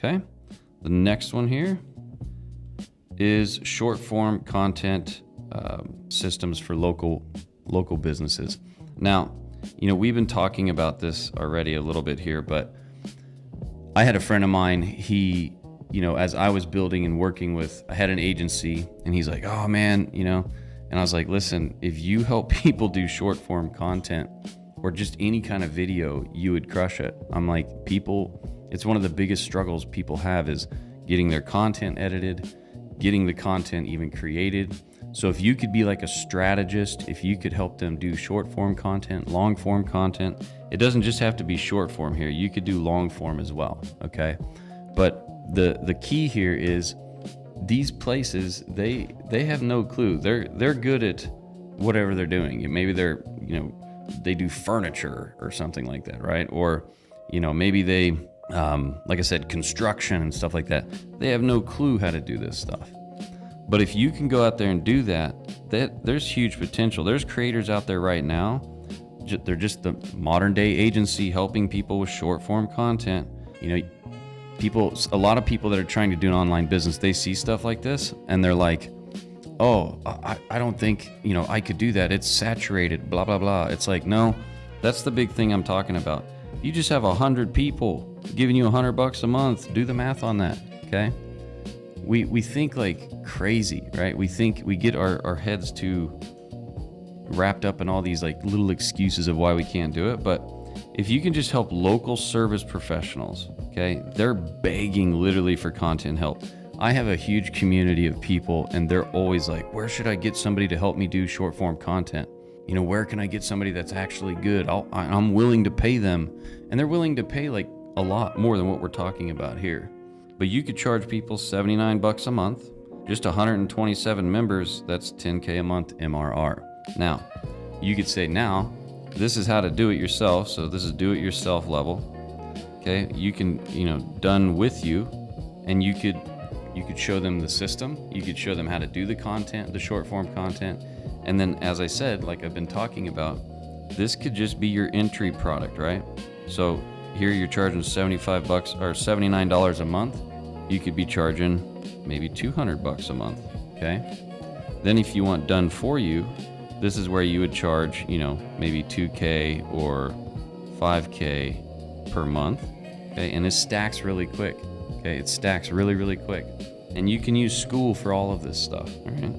Okay. The next one here is short form content systems for local businesses. Now, we've been talking about this already a little bit here, but I had a friend of mine, he, as I was building and working with, I had an agency, and he's like, oh man, and I was like, listen, if you help people do short form content or just any kind of video, you would crush it. I'm like, it's one of the biggest struggles people have is getting their content edited, getting the content even created. So if you could be like a strategist, if you could help them do short form content, long form content, it doesn't just have to be short form here. You could do long form as well, okay? But the key here is these places, they have no clue. They're good at whatever they're doing. Maybe they're, they do furniture or something like that, right? Or, maybe they, like I said, construction and stuff like that. They have no clue how to do this stuff. But if you can go out there and do that, there's huge potential. There's creators out there right now. They're just the modern day agency helping people with short form content. A lot of people that are trying to do an online business, they see stuff like this and they're like, oh, I don't think, I could do that. It's saturated, blah, blah, blah. It's like, no, that's the big thing I'm talking about. You just have 100 people giving you $100 a month. Do the math on that, okay? We think like crazy, right? We think we get our heads too wrapped up in all these like little excuses of why we can't do it. But if you can just help local service professionals, okay, they're begging literally for content help. I have a huge community of people and they're always like, where should I get somebody to help me do short form content? Where can I get somebody that's actually good? I'm willing to pay them. And they're willing to pay like a lot more than what we're talking about here. But you could charge people $79 a month, just 127 members, that's $10K a month MRR. Now, you could say now, this is how to do it yourself. So this is do it yourself level. Okay, you can, done with you, and you could show them the system. You could show them how to do the content, the short form content. And then, as I said, like I've been talking about, this could just be your entry product, right? So here you're charging $75 or $79 a month. You could be charging maybe $200 a month, okay? Then if you want done for you, this is where you would charge, maybe $2K or $5K per month, okay? And this stacks really quick, okay? It stacks really, really quick. And you can use Skool for all of this stuff, all right?